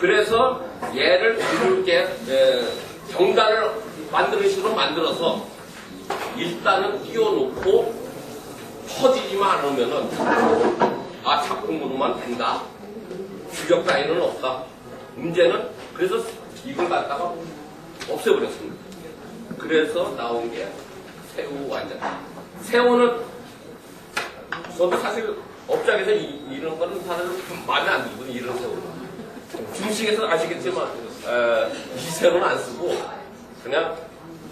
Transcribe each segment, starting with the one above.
그래서 얘를 이렇게 경단을 만드는 식으로 만들어서 일단은 띄워놓고 터지지만 않으면은 작품으로만 된다. 주력 따위는 없다. 문제는 그래서 이걸 갖다가 없애버렸습니다. 그래서 나온 게 새우 완전. 새우는 저도 사실 업장에서 이런 거는 사실 마음에 안 들거든요. 이런 새우. 중식에서 아시겠지만 이 새우는 안 쓰고 그냥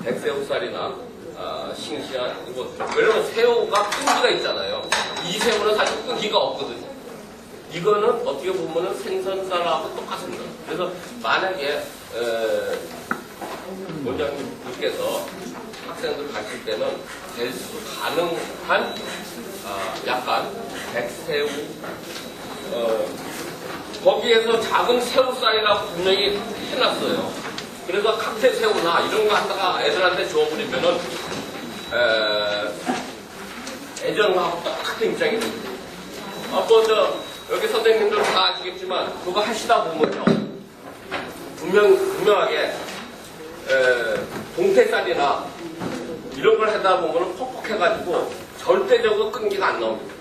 백새우살이나 싱시한 이거. 왜냐면 새우가 끈기가 있잖아요. 이 새우는 사실 끈기가 없거든요. 이거는 어떻게 보면은 생선살하고 똑같습니다. 그래서 만약에 원장님께서 학생들 가르칠 때는 될 수 가능한 약간 백새우 거기에서 작은 새우살이라고 분명히 해놨어요. 그래서 칵테새우나 이런 거 갖다가 애들한테 줘버리면은 예전하고 똑같은 입장이 됩니다. 여기 선생님들 다 아시겠지만 그거 하시다 보면요 분명하게 동태살이나 이런 걸 하다 보면 퍽퍽해가지고 절대적으로 끈기가 안 나옵니다.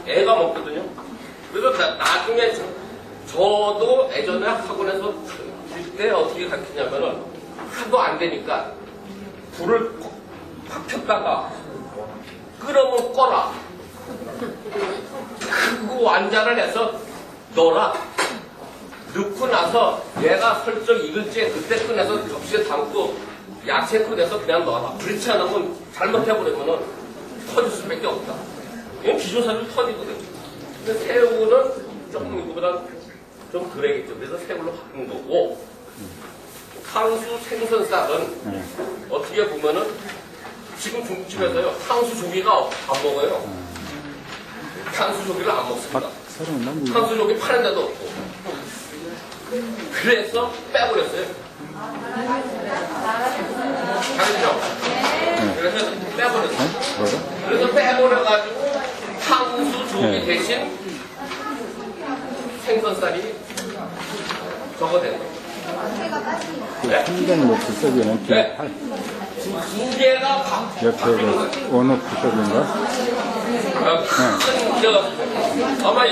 애가 먹거든요. 그래서 나중에 저도 예전에 학원에서 그때 어떻게 가르치냐면은 하도 안 되니까 불을 확 폈다가 끓으면 꺼라. 크고 완자를 해서 넣어라. 넣고 나서 얘가 설정 익을지 그때 꺼내서 접시에 담고 야채 꺼내서 그냥 넣어라. 그렇지 않으면 잘못해버리면은 터질 수밖에 없다. 이건 기존사도 터지거든요. 근데 새우는 조금 이거보다 좀 덜해겠죠. 그래서 새우로 바꾼 거고 탕수 생선살은 어떻게 보면은 지금 중국집에서요 탕수조기가 안 먹어요. 탕수조기를 안 먹습니다. 탕수조기 파는 데도 없고. 그래서 빼버렸어요. 다르죠? 그래서 빼버렸어요. 그래서 빼버려가지고 탕수조기 대신 생선살이 저거 되는 거예요. 한개는 뭐 부석이네. 네. 두 개가 옆에 어느 부석인가? 아마 이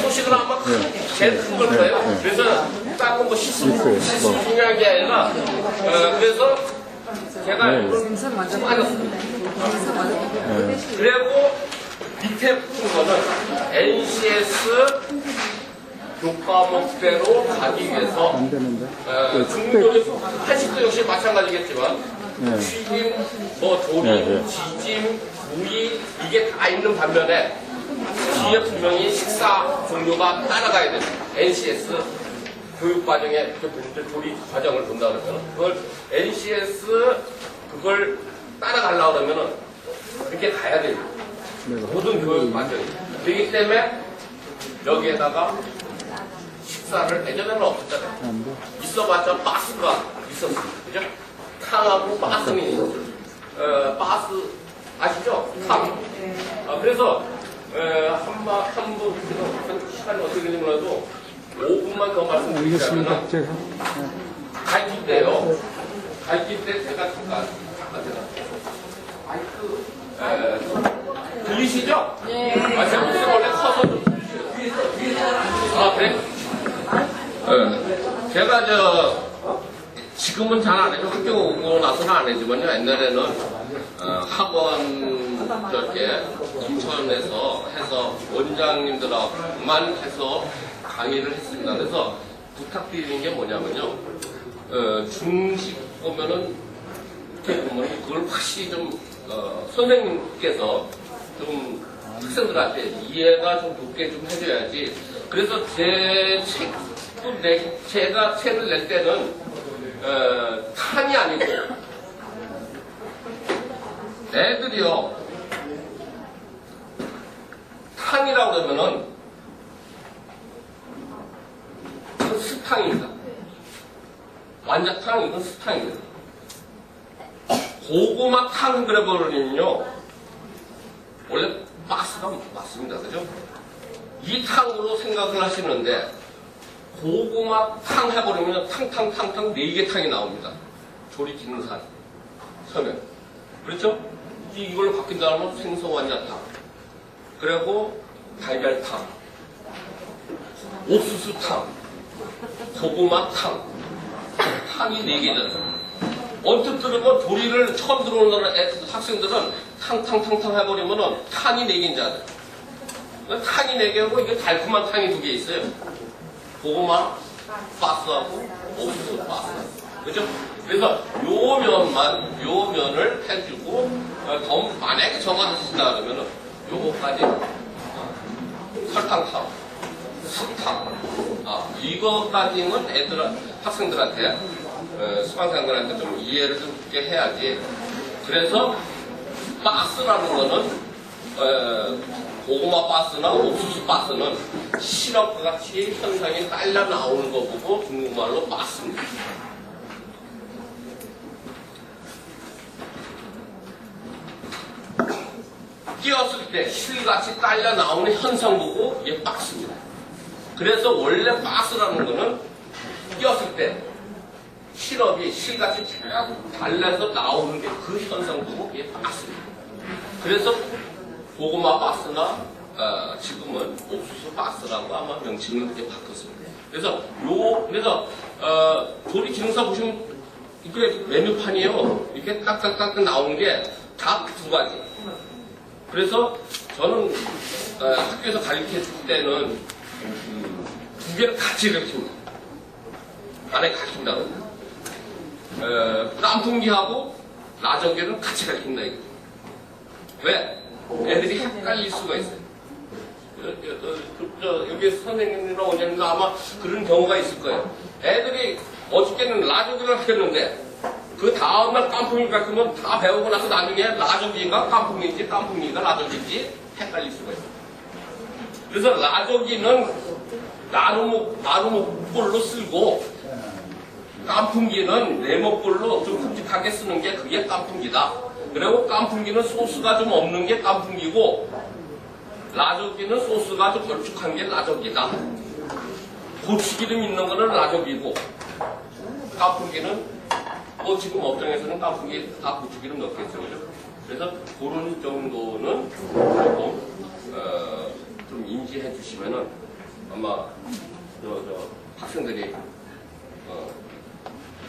소식은 아마 제일 큰 걸 거예요. 그래서 딴 거 씻으면 중요한 게 아니라 그래서 제가 맞았습니다. 그리고 밑에 붙은 거는 NCS 교과목대로 가기 위해서 중국적인 한식도 역시 마찬가지겠지만 튀김, 조림, 지짐, 무이 이게 다 있는 반면에 뒤에 분명히 식사 종류가 따라가야 됩니다. NCS 교육과정에 조리 과정을 본다 그러면 그걸 NCS 그걸 따라가려고 그러면 그렇게 가야 됩니다. 모든 교육 과정이 그렇기 때문에 여기에다가 식사를 예전에는 없었잖아요. 있어봤자 바스가 있었습니다. 그죠? 탕하고 바스는 있었어요. 바스 아시죠? 탕. 그래서 한 분 시간이 어떻게 되는지 몰라도 5분만 더 말씀드리자면 가르칠 때요. 가르칠 때 제가 잠깐 마이크 들리시죠? 네. 제 목소리 원래 커서 좀 들리시죠? 그래? 제가 지금은 잘 안 해요. 학교 오고 나서는 안 하지만요. 옛날에는 학원 저렇게 인천에서 해서 원장님들하고만 해서 강의를 했습니다. 그래서 부탁드리는 게 뭐냐면요. 중식 보면은 이렇게 보면 그걸 확실히 좀 선생님께서 좀 학생들한테 이해가 좀 높게 좀 해줘야지. 그래서 제가 책을 낼 때는 탕이 아니고 애들이요 탕이라고 그러면은 그건 스탕입니다. 완자탕 이건 스탕입니다. 고구마 탕 그래버리면요 원래 바스가 맞습니다. 그죠? 이 탕으로 생각을 하시는데 고구마 탕 해버리면 탕탕탕탕 4개 탕이 나옵니다. 조리 기능사 서면. 그렇죠? 이걸로 바뀐 다음에 생선 완자탕. 그리고 달걀탕. 옥수수탕. 고구마탕. 탕이 4개잖아요. 언뜻 들으면 조리를 처음 들어오는 학생들은 탕탕탕탕 해버리면은 탕이 4개인 줄 알아요. 탕이 4개고 이게 달콤한 탕이 2개 있어요. 고구마 바스하고 옥수수 바스. 그죠? 그래서 요 면을 해주고, 만약에 저가 드신다 그러면은 요거까지 설탕탕, 스탕, 이거까지는 학생들한테, 수강생들한테 좀 이해를 좀 있게 해야지. 그래서 바스라는 거는, 고구마 바스나 옥수수 바스는 시럽과 같이 현상이 딸려 나오는 거 보고 중국말로 바스입니다. 끼었을 때 실같이 딸려 나오는 현상 보고 이게 박스입니다. 그래서 원래 바스라는 거는 끼었을 때 시럽이 실같이 쭉 달려서 나오는 게 그 현상 보고 이게 바스입니다. 그래서 고구마 바스나 지금은 옥수수 바스라고 아마 명칭을 그렇게 바꿨습니다. 그래서 조리 기능사 보시면 이게 메뉴판이에요. 이렇게 딱딱딱 나오는 게 다 2가지. 그래서 저는 학교에서 가르쳐 줄 때는 2개를 같이 가르칩니다. 안에 가르친다고. 깐풍기하고 라저기를 같이 가르친다 이거. 왜? 애들이 헷갈릴 수가 있어요. 여기 선생님이랑 원장님도 아마 그런 경우가 있을 거예요. 애들이 어저께는 라조기를 하겠는데 그 다음날 깐풍기 가르치면 다 배우고 나서 나중에 라조기가 깐풍기인지 깐풍기가 라조기인지 헷갈릴 수가 있어요. 그래서 라조기는 나무목골로 쓰고 깐풍기는 네모골로 좀 굵직하게 쓰는 게 그게 깐풍기다. 그리고 깐풍기는 소스가 좀 없는 게 깐풍기고 라조기는 소스가 좀 걸쭉한 게 라조기다. 고추기름 있는 거는 라조기고 깐풍기는 지금 업종에서는 깐풍기 다 고추기름 넣겠죠. 그죠? 그래서 그런 정도는 좀 인지해 주시면은 아마 학생들이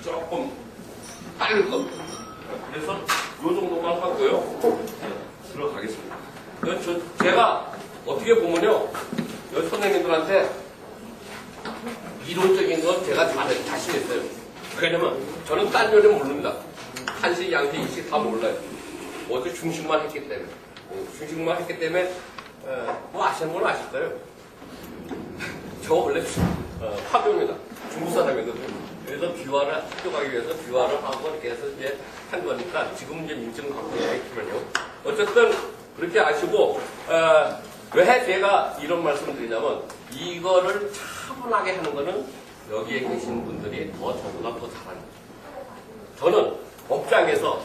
조금 빠를 겁니다. 그래서 요 정도만 하고요. 들어가겠습니다. 제가 어떻게 보면요, 여기 선생님들한테 이론적인 건 제가 자신 있어요. 왜냐면 저는 딴 요리 모릅니다. 한식, 양식, 일식 다 몰라요. 어제 중식만 했기 때문에. 중식만 했기 때문에 뭐 아시는 건 아실 거예요. 저 원래 화교입니다. 중국 사람이거든요. 그래서 비화를 학교 가기 위해서 비화를 하고 이렇게 해서 이제 한 거니까 지금 이제 민증 갖고 있지만요. 어쨌든 그렇게 아시고 왜 제가 이런 말씀을 드리냐면 이거를 차분하게 하는 거는 여기에 계신 분들이 저보다 더 잘합니다. 저는 업장에서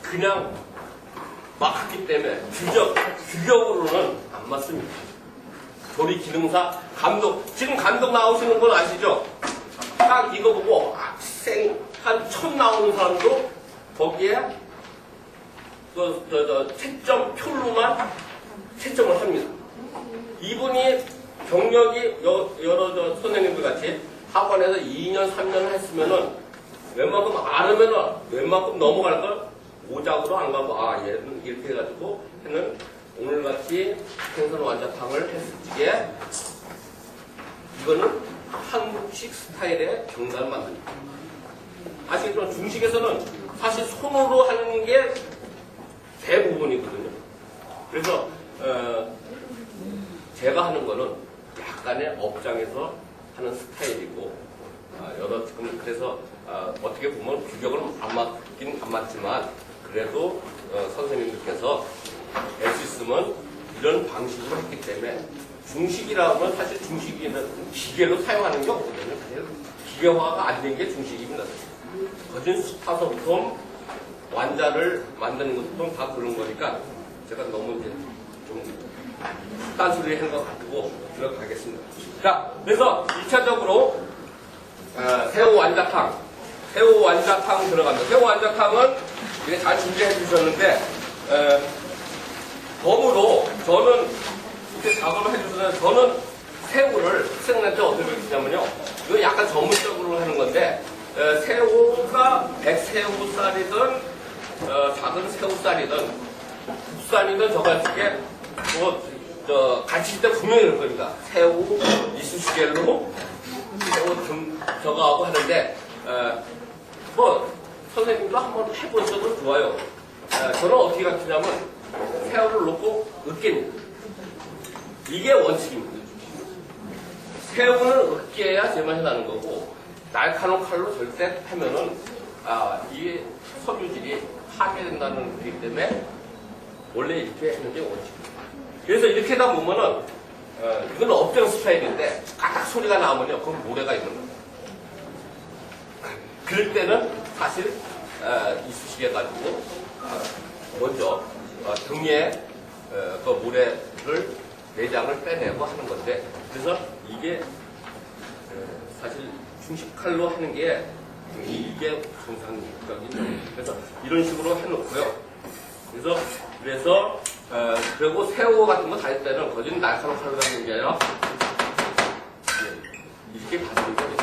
그냥 막 했기 때문에 규격으로는 안 맞습니다. 조리 기능사, 감독, 지금 감독 나오시는 분 아시죠? 딱 이거 보고 한 1000 나오는 사람도 거기에 채점 표로만 채점을 합니다. 이분이 경력이 여러 선생님들 같이 학원에서 2년, 3년 했으면은 웬만큼 알으면은 웬만큼 넘어갈 걸 오작으로 안 가고 얘는 이렇게 해가지고 얘는 오늘같이 생선 완자탕을 했을 적에 이거는 한국식 스타일의 경단을 만듭니다. 아시겠지만 중식에서는 사실 손으로 하는 게 대부분이거든요. 그래서 제가 하는 거는 약간의 업장에서 하는 스타일이고 지금 그래서 어떻게 보면 규격을 안 맞긴 안 맞지만 그래도 선생님들께서 애쓰면 이런 방식으로 했기 때문에 중식이라 하면 사실 중식이는 기계로 사용하는 게 없거든요. 기계화가 안 된 게 중식입니다. 거진 수타서부터 완자를 만드는 것부터 다 그런 거니까 제가 너무 이제 좀 딴소리 하는 것 같고 들어가겠습니다. 자, 그래서 1차적으로 새우 완자탕 들어갑니다. 새우 완자탕은 이게 잘 준비해 주셨는데 덤으로 저는 이렇게 작업을 해주셔서 저는 새우를 학생들한테 어떻게 가르치냐면요. 이거 약간 전문적으로 하는 건데 새우가 백새우살이든 작은 새우살이든 국산이든 저같이 가르칠 때 분명히 그럴 겁니다. 새우 이쑤시개로 새우 등 저거 하고 하는데 선생님도 한번 해보셔도 좋아요. 저는 어떻게 가르치냐면 새우를 놓고 으깨입니다. 이게 원칙입니다. 새우는 으깨야 제맛이 나는 거고 날카로운 칼로 절대 하면은 이게 섬유질이 파괴된다는 거기 때문에 원래 이렇게 하는 게 원칙입니다. 그래서 이렇게 하다 보면은 이건 업종 스타일인데 까딱 소리가 나오면요 그건 모래가 있는 거예요. 그럴 때는 사실 이쑤시개 가지고 먼저 등에 그 모래를 내장을 빼내고 하는 건데 그래서 이게 사실 중식칼로 하는 게 이게 정상적인 그래서 이런 식으로 해놓고요. 그래서 그리고 새우 같은 거 다닐 때는 거진 날카로운 칼로 다니는 게 아니라 이렇게 다니는 거예요.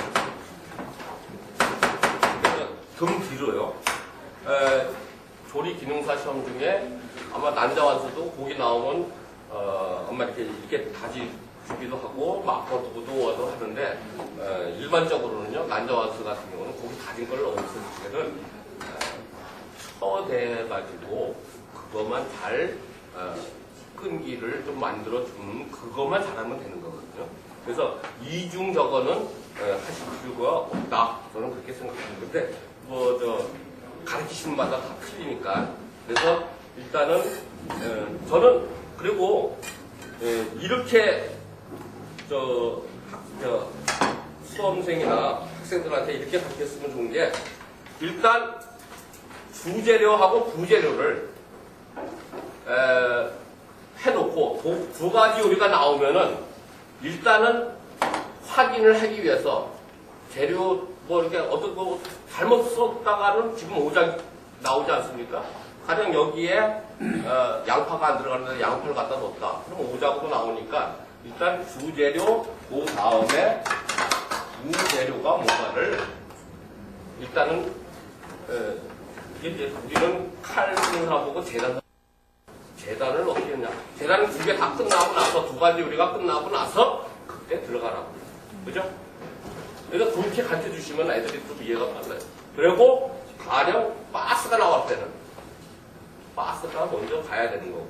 그래서 등 뒤로요. 조리 기능사 시험 중에 아마 난자완수도 고기 나오면 아마 이렇게 다지주기도 하고 막어두고도 하는데 일반적으로는요 난자완수 같은 경우는 고기 다진 걸 넣었을 때는 쳐대가지고 그것만 잘 끈기를 좀 만들어 주는 그것만 잘하면 되는 거거든요. 그래서 이중 저거는 하실 필요가 없다. 저는 그렇게 생각하는데 가르치시는 마다 다 틀리니까. 그래서 일단은 저는 그리고 이렇게 수험생이나 학생들한테 이렇게 가르쳤으면 좋은 게 일단 주재료하고 부재료를 해놓고 두 가지 요리가 나오면은 일단은 확인을 하기 위해서 재료 이렇게 어떤 거 잘못 썼다가는 지금 오장 나오지 않습니까? 가령 여기에 양파가 안 들어가는데 양파를 갖다 넣었다. 그럼 오장도 나오니까 일단 주재료 그 다음에 무재료가 뭔가를 일단은 이게 우리는 칼 하고 재단을 어떻게 했냐? 재단은 두 개 다 끝나고 나서 두 가지 요리가 끝나고 나서 그때 들어가라고. 그죠? 그래서 그렇게 가르쳐 주시면 애들이 좀 이해가 빨라요. 그리고 가령 바스가 나올 때는 바스가 먼저 가야 되는 거고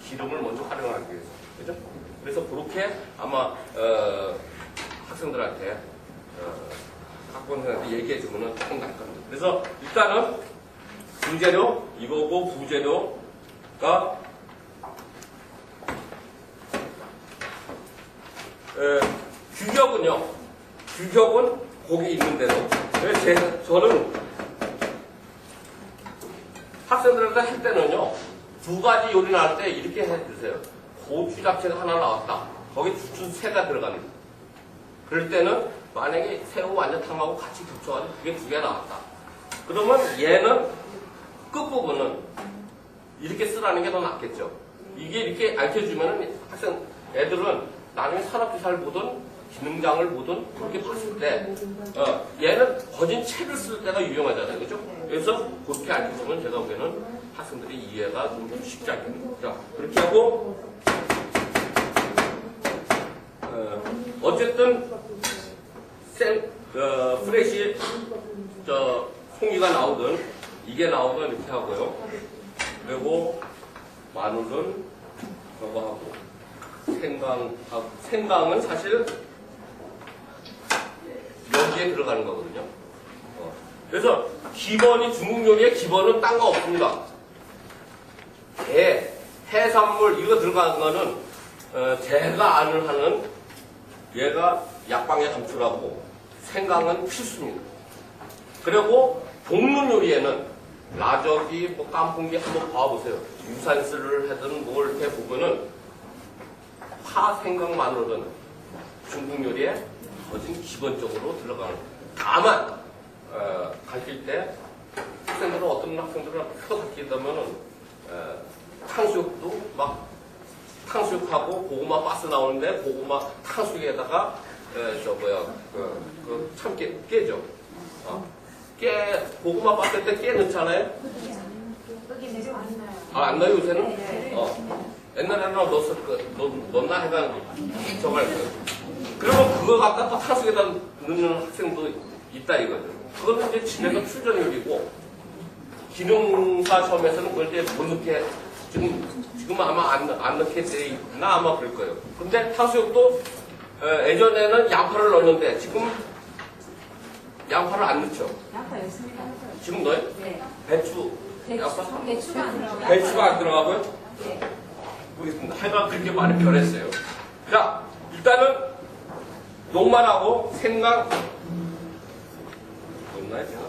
기름을 먼저 활용하기 위해서. 그죠? 그래서 그렇게 아마 학생들한테 학부모들한테 얘기해 주면은 조금 나을 겁니다. 그래서 일단은 주재료 이거고 부재료가 규격은 거기 있는 대로. 저는 학생들한테 할 때는요, 두 가지 요리 나올 때 이렇게 해주세요. 고추 잡채가 하나 나왔다. 거기 주춘새가 들어갑니다. 그럴 때는 만약에 새우 완자탕하고 같이 겹쳐가지고 그게 두 개 나왔다. 그러면 얘는 끝부분은 이렇게 쓰라는 게 더 낫겠죠. 이게 이렇게 알려주면은 애들은 나중에 산업기사를 보든 기능장을 보든 그렇게 봤을 때 얘는 거진 책을 쓸 때가 유용하잖아요. 그죠? 그래서 그렇게 알려주면 제가 보기에는 학생들이 이해가 좀 쉽지 않겠네요. 자, 그렇게 하고 어쨌든 프레시 송이가 나오든 이게 나오든 이렇게 하고요. 그리고 마늘은 저거 하고 생강은 사실 여기에 들어가는 거거든요. 그래서 기본이 중국 요리의 기본은 딴 거 없습니다. 해산물 이거 들어가는 거는 제가 아는 한은 얘가 약방에 감출하고 생강은 필수입니다. 그리고 볶는 요리에는 라저기, 깐풍기 한번 봐보세요. 유산슬을 하든 뭘 이렇게 보면은 파, 생강, 마늘은 중국 요리에 거진 기본적으로 들어가는. 다만 가르칠 때 학생들은 어떤 학생들은 학교 가르치게 되면은 탕수육도 막 탕수육하고 고구마 가스 나오는데 고구마 탕수육에다가 참깨 깨죠. 깨 고구마 빻을 때 깨 넣잖아요. 안 넣어요 요새는? 옛날에는 넣나 해가 저거 할 거예요. 그러면 그거 갖다 또 탕수육에다 넣는 학생도 있다 이거죠. 그거는 이제 집에서 출전 요리고 기능사 시험에서는 그걸 이제 못 넣게 지금 아마 안 넣게 돼 있나 아마 그럴 거예요. 근데 탕수육도 예전에는 양파를 넣었는데 지금 양파를 안 넣죠. 양파 넣습니다. 지금 넣어요? 네. 배추, 양파? 배추가 안 들어가요. 배추가 안 들어가고요? 네. 모르겠습니다. 하여간 그렇게 많이 변했어요. 자, 일단은 녹말하고 생강 넣나요, 제가?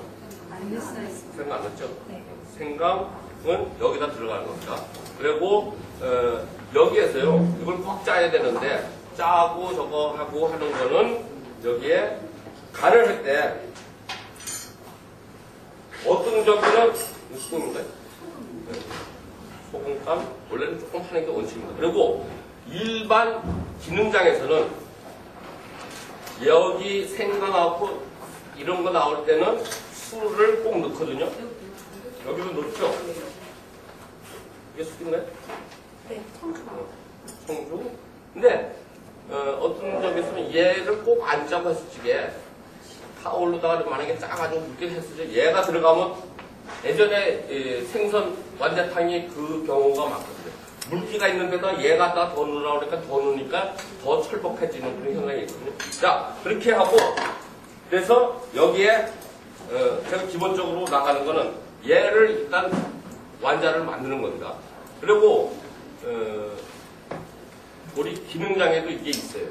안 넣었어요. 생강 안 넣었죠? 네. 생강은 여기다 들어가는 겁니다. 그리고 여기에서요, 이걸 꽉 짜야 되는데 짜고 저거 하고 하는 거는 여기에 간을 할 때 어떤 적에는 소금인가요? 소금간 원래는 조금 하는 게 원칙입니다. 그리고 일반 기능장에서는 여기 생강하고 이런 거 나올 때는 술을 꼭 넣거든요. 여기도 넣죠. 이게 술인가요? 네, 청주. 청주. 근데 어떤 점에서는 얘를 꼭 안 짜고 했을 적에 타올로다가 만약에 짜가지고 묻게 했을 때 얘가 들어가면 예전에 생선 완자탕이 그 경우가 많거든요. 물기가 있는데도 얘가 더 넣으라고 그러니까 더 넣으니까 더 철복해지는 그런 현상이 있거든요. 자, 그렇게 하고 그래서 여기에 제가 기본적으로 나가는 거는 얘를 일단 완자를 만드는 겁니다. 그리고 우리 기능장에도 이게 있어요.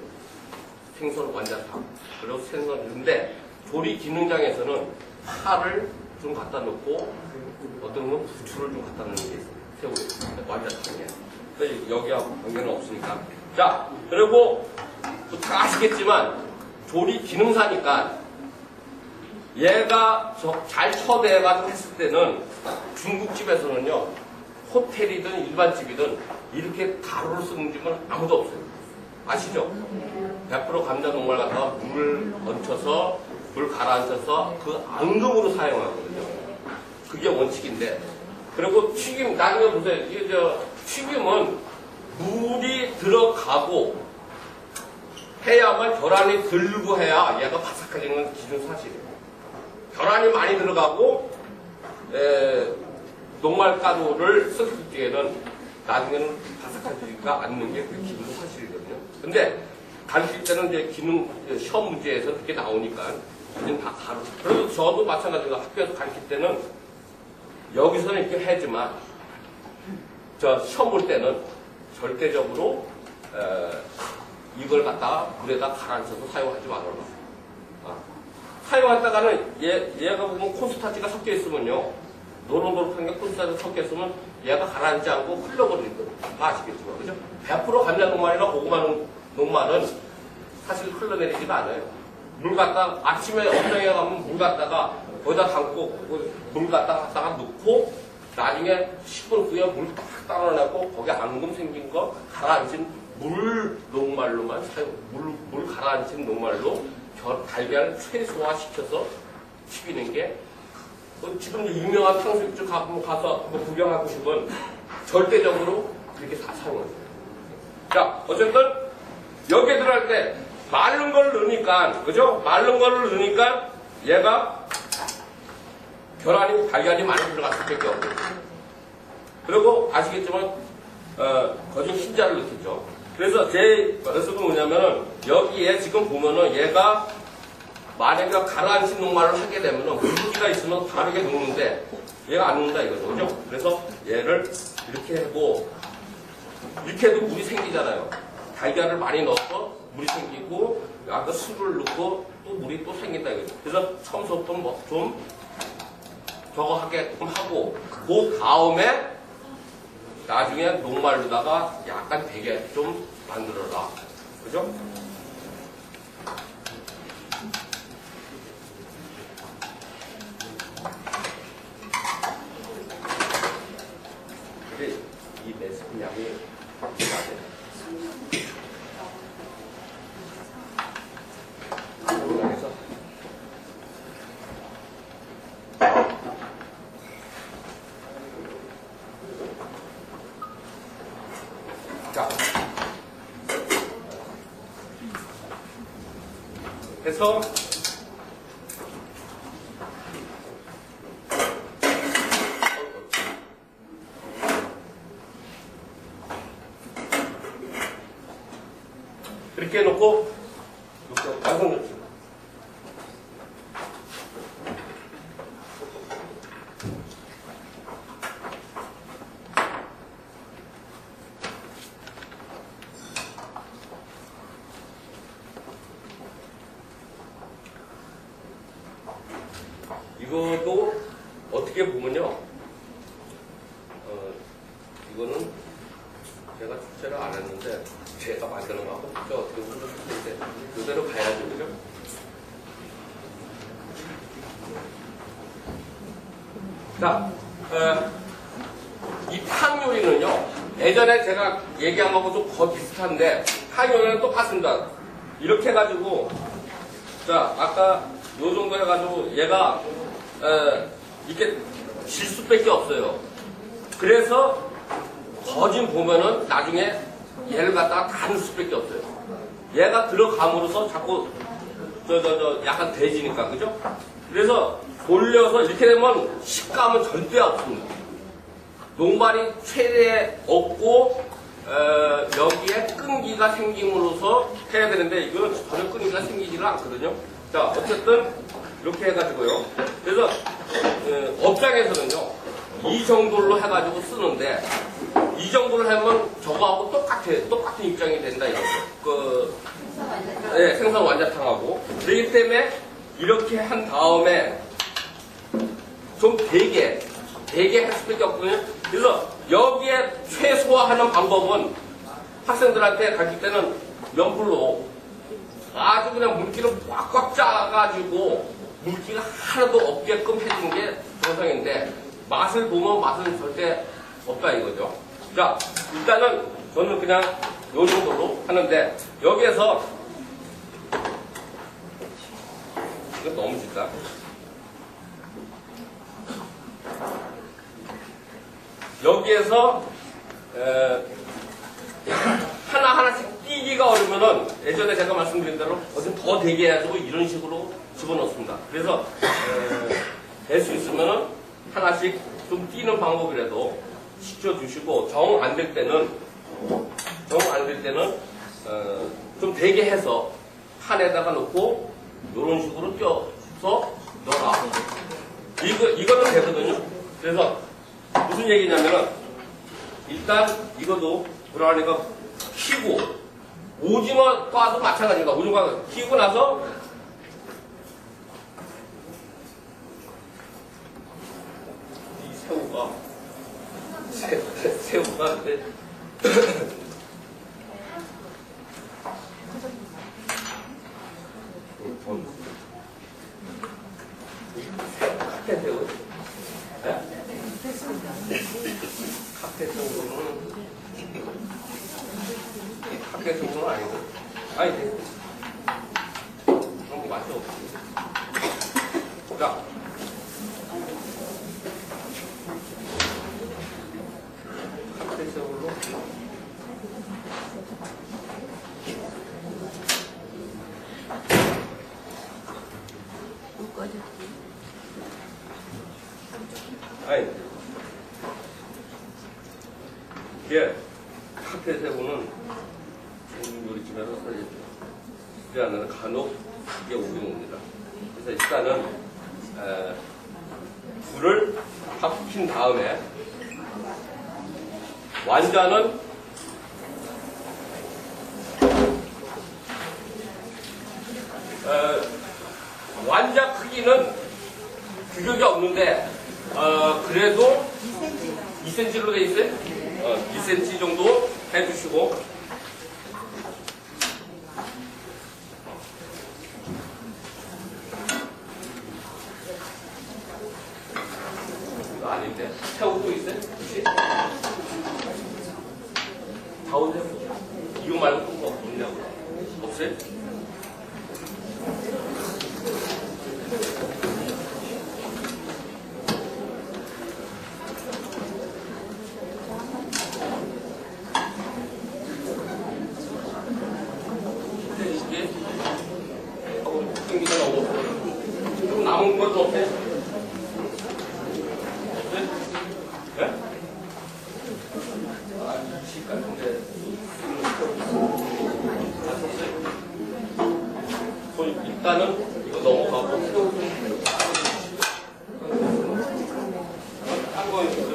생선 완자탕. 그리고 생선인데 조리 기능장에서는 파를 좀 갖다 놓고 어떤 건 부추를 좀 갖다 놓는 게 있어요. 새우에 완자탕에. 그래서 여기하고 관계는 없으니까. 자, 그리고 다 아시겠지만 조리 기능사니까 얘가 잘 처대해가지고 했을 때는 중국집에서는요, 호텔이든 일반집이든 이렇게 가루를 쓰는 집은 아무도 없어요. 아시죠? 100% 감자 녹말 갖다가 물을 얹혀서 물 가라앉혀서 그 앙금으로 사용하거든요. 그게 원칙인데. 그리고 튀김, 나중에 보세요. 이게 튀김은 물이 들어가고 해야만 계란이 들고 해야 얘가 바삭해지는 건 기준 사실이에요. 계란이 많이 들어가고 녹말가루를 썼을 때에는 나중에는 바삭해지지가 않는 게 그 기준 사실이거든요. 근데 가르칠 때는 이제 기능 시험 문제에서 그렇게 나오니까 이제 다 가루. 그래서 저도 마찬가지로 학교에서 가르칠 때는 여기서는 이렇게 하지만 시험 볼 때는 절대적으로 이걸 갖다가 물에다 가라앉혀서 사용하지 말아라. 사용하다가는 얘가 보면 콘스타치가 섞여 있으면요, 노릇노릇한 게 콘스타치가 섞여 있으면 얘가 가라앉지 않고 흘러버리거든요. 아시겠지만, 그죠? 100% 감자 녹말이나 고구마 녹말은 사실 흘러내리지가 않아요. 물 갖다 아침에 엄정에 가면 물 갖다가 거기다 담고 물 갖다가 넣고 나중에 10분 후에 물 딱 따라내고 거기 앙금 생긴 거 가라앉힌 물 녹말로만 물 가라앉힌 녹말로 달걀을 최소화시켜서 튀기는 게 지금 유명한 탕수육집 가서 구경하고 싶으면 절대적으로 그렇게 다 사용해요. 자, 어쨌든 여기에 들어갈 때 마른 걸 넣으니까, 그죠? 마른 거를 넣으니까 얘가 달걀이 많이 들어갈 수밖에 없고. 그리고 아시겠지만 거진 흰자를 넣겠죠. 그래서 제 머릿속은 뭐냐면은 여기에 지금 보면은 얘가 만약에 가라앉힌 녹말을 하게 되면은 물기가 있으면 다르게 녹는데 얘가 안 녹는다 이거죠. 그죠? 그래서 얘를 이렇게 하고 이렇게 해도 물이 생기잖아요. 달걀을 많이 넣어서 물이 생기고 아까 술을 넣고 또 물이 또 생긴다 이거죠. 그래서 처음부터 좀 저거 하게끔 하고 그 다음에 나중에 녹말로다가 약간 되게 좀 만들어라. 그죠? 근데 이 레시피 양이 맞아요. 그래서 자, 해서 이렇게 해놓고 이렇게 완성 넣지. 이것도 어떻게 보면요, 이거는 제가 출제를 안 했는데 제가 만드는 거하고 진짜 어떻게 보면 틀린데 그대로 가야죠, 그죠? 자, 이 탕 요리는요, 예전에 제가 얘기한 거하고 좀 거의 비슷한데 탕 요리는 똑같습니다. 이렇게 해가지고, 자, 아까 요 정도 해가지고 얘가 이렇게 질 수밖에 없어요. 그래서 거진 보면은 나중에 얘를 갖다가 다 넣을 수밖에 없어요. 얘가 들어감으로써 자꾸 약간 돼지니까, 그죠? 그래서 돌려서 이렇게 되면 식감은 절대 없습니다. 녹말이 최대에 없고 여기에 끈기가 생김으로써 해야 되는데 이거는 전혀 끈기가 생기지는 않거든요. 자, 어쨌든 이렇게 해가지고요. 그래서 업장에서는요, 이 정도로 해가지고 쓰는데 이 정도를 하면 저거하고 똑같은 입장이 된다 이거죠. 생선 완자탕하고. 그렇기 때문에 이렇게 한 다음에 좀 되게 할 수밖에 없거든요. 그래서 여기에 최소화하는 방법은 학생들한테 가르칠 때는 면불로 아주 그냥 물기를 꽉꽉 짜가지고 물기가 하나도 없게끔 해주는 게 정상인데, 맛을 보면 맛은 절대 없다 이거죠. 자, 일단은 저는 그냥 요 정도로 하는데, 여기에서 이거 너무 진짜 여기에서 하나하나씩 끼기가 어려우면은 예전에 제가 말씀드린 대로 어디 더 되게 해가지고 이런 식으로 집어넣습니다. 그래서 될 수 있으면은 하나씩 좀 띄는 방법이라도 시켜주시고, 정 안 될 때는 좀 되게 해서 판에다가 넣고 이런 식으로 띄어서 넣어라. 이거는 되거든요. 그래서 무슨 얘기냐면은 일단 이것도 불안하니까 키고, 오징어과도 마찬가지입니다. 오징어과 키고 나서 이 새우가 카페새우 카페새우는 아니고, 아니 그런 거 맛이 없어. 자, 카페새우로 아니, 이게 카페새우는 요리집에서 쓰지 않는 간혹 이게 오용입니다. 그래서 일단은 불을 확 킨 다음에 완자는 완자 크기는 규격이 없는데 그래도 2cm로 돼 있어요. 2cm 정도 해주시고, 없는데? 그치? 가운데 이거 말고 또 뭐 없냐고. 없어요? 이게 땡기가 너무 없어. 좀 남은 것도 없네. 없어요? 예? 아, 집 같은데. 일단은 이거 넘어가고 딴거 있으면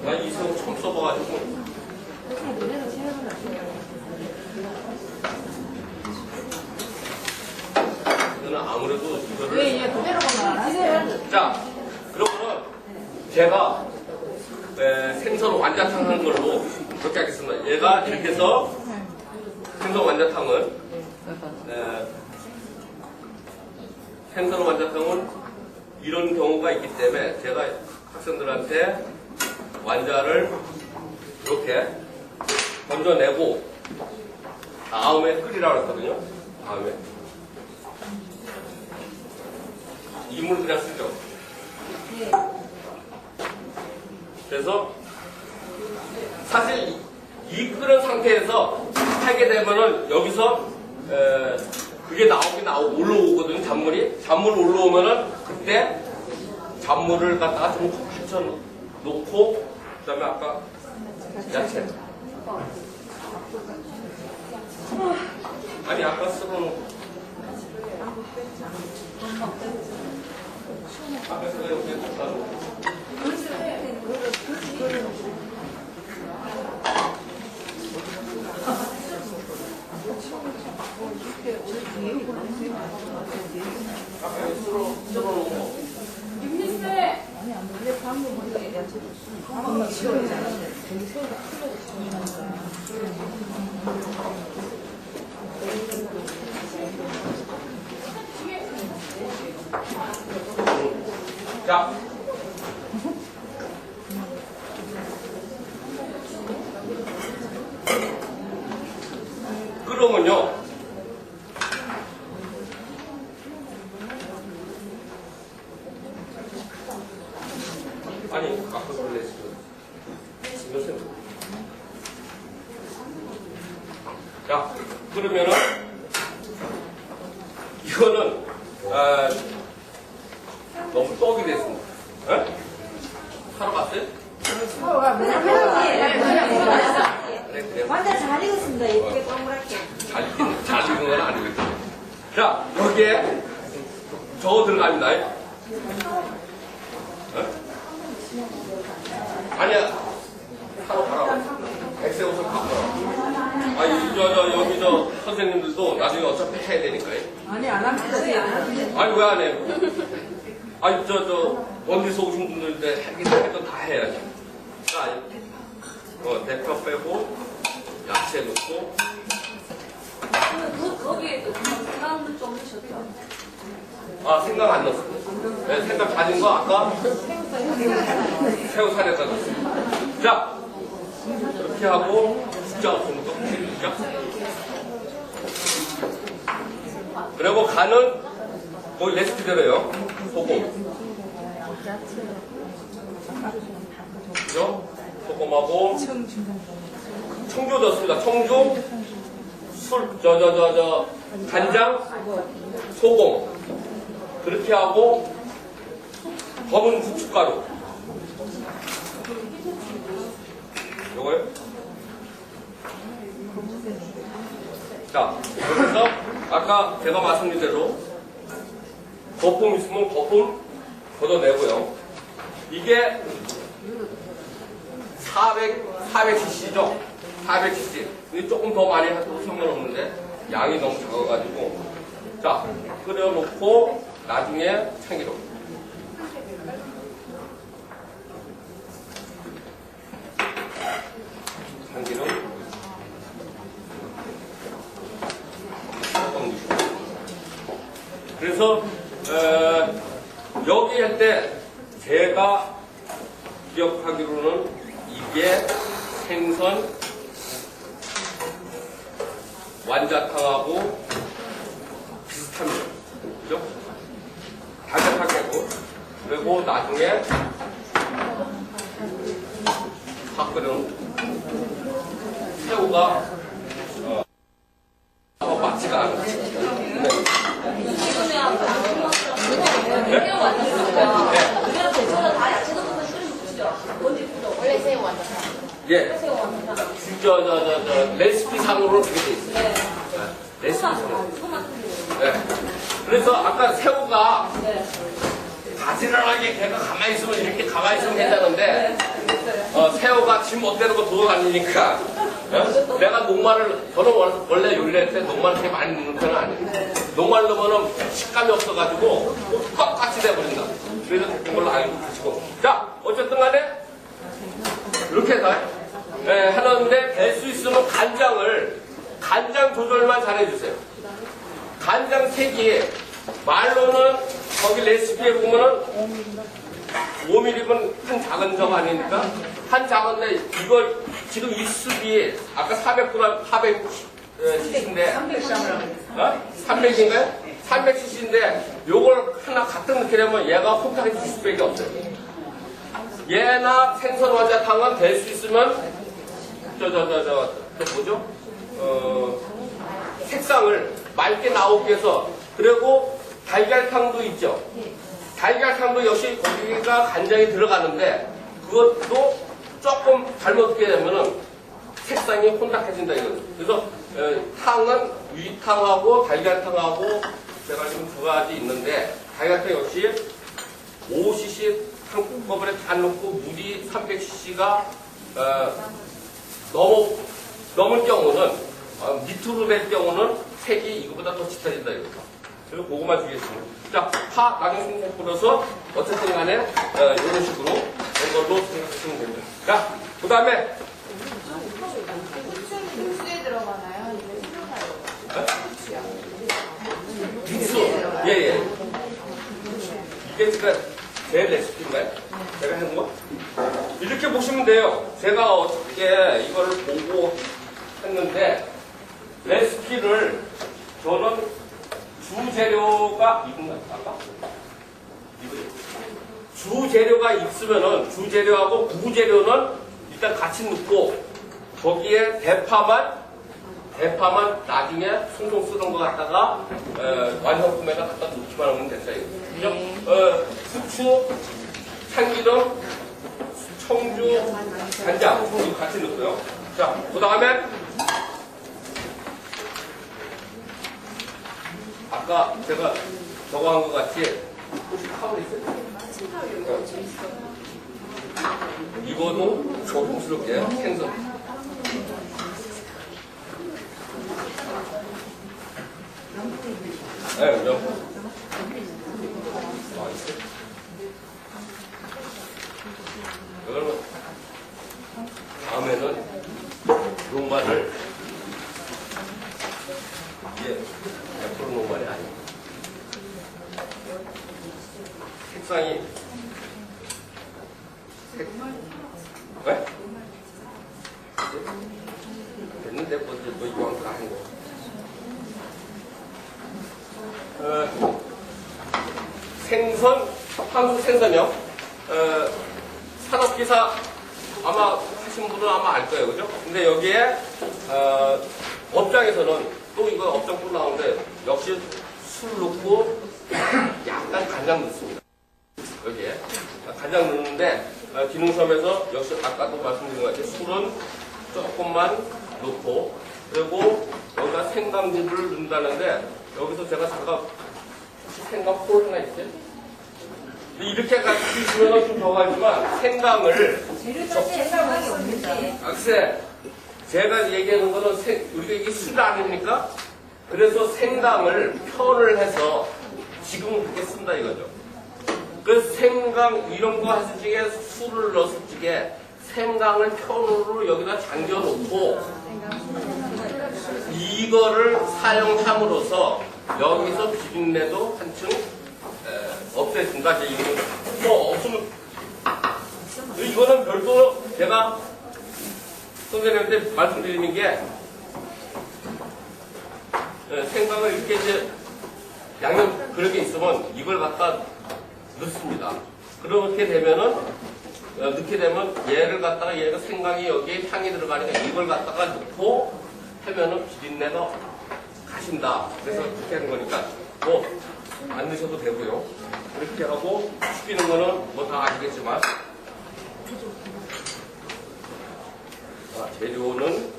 나 이 새우 처음 써봐가지고 이거는 아무래도 이거를 왜 그대로 보면 자 그러면은 제가 생선 완자탕 하는 걸로 그렇게 하겠습니다. 얘가 이렇게 해서 생선 완자탕은 생선 완자탕은 이런 경우가 있기 때문에 제가 학생들한테 완자를 이렇게 건져내고 다음에 끓이라고 했거든요. 다음에 이 물 그냥 쓰죠. 그래서 사실 이 끓은 상태에서 하게 되면은 여기서 그게 나오고 올라오거든요. 잔물이 올라오면은 그때 잔물을 갖다가 좀 받쳐 놓고 그다음에 아까 야채 아니 아까 썰어놓은 아까 제가 여기 놨다고 자, 그러면요. 아니, 아까 원래 지금 자, 그러면은 이거는 너무 떡이 됐습니다. 에? 사러 갔어요? 완전 잘 익었습니다. 이렇게 동그랗게. 잘 익은 건 아니거든요. 자, 여기에 저거 들어갑니다. 에? 아니야. 사러 가라고. 백새우젓 갖고 와. 여기 선생님들도 나중에 어차피 해야 되니까요. 아니 안 합니다. 아니, 왜 안 해요? 아니, 원리서 오신 분들인데 해도 다 해야지. 자, 대파 빼고, 야채 넣고. 거기에 생강을 좀 넣으셨죠? 아, 생강 안 넣었어요. 네, 생강 다진 거 아까 새우살에다 넣었어요. 자, 이렇게 하고, 진짜 없으니까 진짜. 그리고 간은 거기 레시피대로요. 소금. 그죠? 소금하고 청주 넣습니다. 청주, 술, 간장, 소금. 그렇게 하고 검은 후춧가루. 요거요? 자, 여기서 아까 제가 말씀드린 대로 거품 있으면 거품 걷어내고요. 이게 400cc죠? 400cc. 이게 조금 더 많이 해도 상관없는데 양이 너무 작아가지고. 자, 끓여놓고 나중에 참기름. 참기름. 그래서 여기 할 때 제가 기억하기로는 이게 생선 완자탕하고 비슷합니다. 그죠? 달짝하겠고 그리고 나중에 밥그릇 새우가 맞지가 않아요. 네. 원래 새우 완전. 예. 레시피 상으로 그렇게 돼 있어요. 네. 레시피 상으로. 네. 그래서 아까 새우가 바지런하게 걔가 가만히 있으면 이렇게 가만히 있으면 괜찮은데 새우가 지 멋대로 돌아다니니까 내가 녹말을 저는 원래 요리할 때 녹말을 그렇게 많이 넣는 편은 아니에요. 녹말 넣으면 식감이 없어가지고 똑같이 돼버린다. 그래서 됐던 걸로 알고 계시고 자 어쨌든 간에 이렇게 해서 하는데 될 수 있으면 간장 조절만 잘해주세요. 간장 색이 말로는 거기 레시피에 보면은 5mm면 한 작은 점 아닙니까? 한 작은데 이걸 지금 이 습이 아까 400g 400cc인데 300인가요? 300cc인데 요걸 하나 갖다 넣게 되면 얘가 혼탁해 20배가 없어요. 얘나 생선 완자탕은 될 수 있으면 뭐죠? 색상을 맑게 나오게 해서 그리고 달걀탕도 있죠. 달걀탕도 역시 고기가 간장이 들어가는데 그것도 조금 잘못하게 되면은 색상이 혼탁해진다 이거죠. 그래서 탕은 위탕하고 달걀탕하고 제가 지금 두 가지 있는데 달걀탕 역시 5cc 한꺼번에 다 넣고 물이 300cc가 넘을 경우는 밑으로 될 경우는 색이 이거보다 더 짙어진다 이거죠. 그래서 그거만 주겠습니다. 자, 파 나중에 생선 뿌려서 어쨌든 간에 이런 식으로 된 걸로 생각하시면 됩니다. 자, 그 다음에 육수에 들어가나요? 육수. 예. 이게 제가 제 레시피인가요? 제가 해놓은 거? 이렇게 보시면 돼요. 제가 어떻게 이걸 보고 했는데 레시피를 저는 주재료가 이건가요? 아까? 주재료가 있으면은 주재료하고 부재료는 일단 같이 넣고 거기에 대파만 나중에 송송 쓰는 거 갖다가 완성품에다 갖다 넣기만 하면 됐어요. 그죠? 후추, 참기름, 청주, 간장 이거 같이 넣고요. 자, 그 다음에 아까 제가 저거 한 것 같이 혹시 타올 있어요? 이거도 조심스럽게 생선. 네, 명품. 그러면 다음에는 녹말을 이게 100% 녹말이 아니에요. 색상이 왜? 됐는데 뭐 이왕 다 한 거. 생선, 한국 생선이요. 산업기사 아마 하신 분은 아마 알 거예요, 그죠? 근데 여기에 업장에서는 또 이거 업장 또 나오는데 역시 술 넣고 약간 간장 넣습니다. 여기에 간장 넣는데 기능섬에서 역시 아까도 말씀드린 것 같이 술은 조금만 넣고 그리고 여기다 생강즙을 넣는다는데 여기서 제가 잠깐 생강폴 하나 있어요? 이렇게 가르치시면 좀 적어지만 생강을 생각이 없는데. 글쎄 제가 얘기하는 거는 우리가 이게 술 아닙니까? 그래서 생강을 편을 해서 지금은 그렇게 쓴다 이거죠. 그래서 생강 이런 거 하실 적에 술을 넣었을 적에 생강을 편으로 여기다 잠겨 놓고 이거를 사용함으로써 여기서 비린내도 한층 없앴습니다. 이제 이거는 뭐 없으면 이거는 별도 제가 선생님한테 말씀드리는 게 생강을 이렇게 이제 양념 그렇게 있으면 이걸 갖다 넣습니다. 그렇게 되면은 넣게 되면 얘를 갖다가 얘가 생강이 여기에 향이 들어가니까 이걸 갖다가 넣고 하면은 비린내가 가신다. 그래서 그렇게 하는 거니까 뭐 안 넣으셔도 되고요. 이렇게 하고 튀기는 거는 뭐 다 아시겠지만 재료는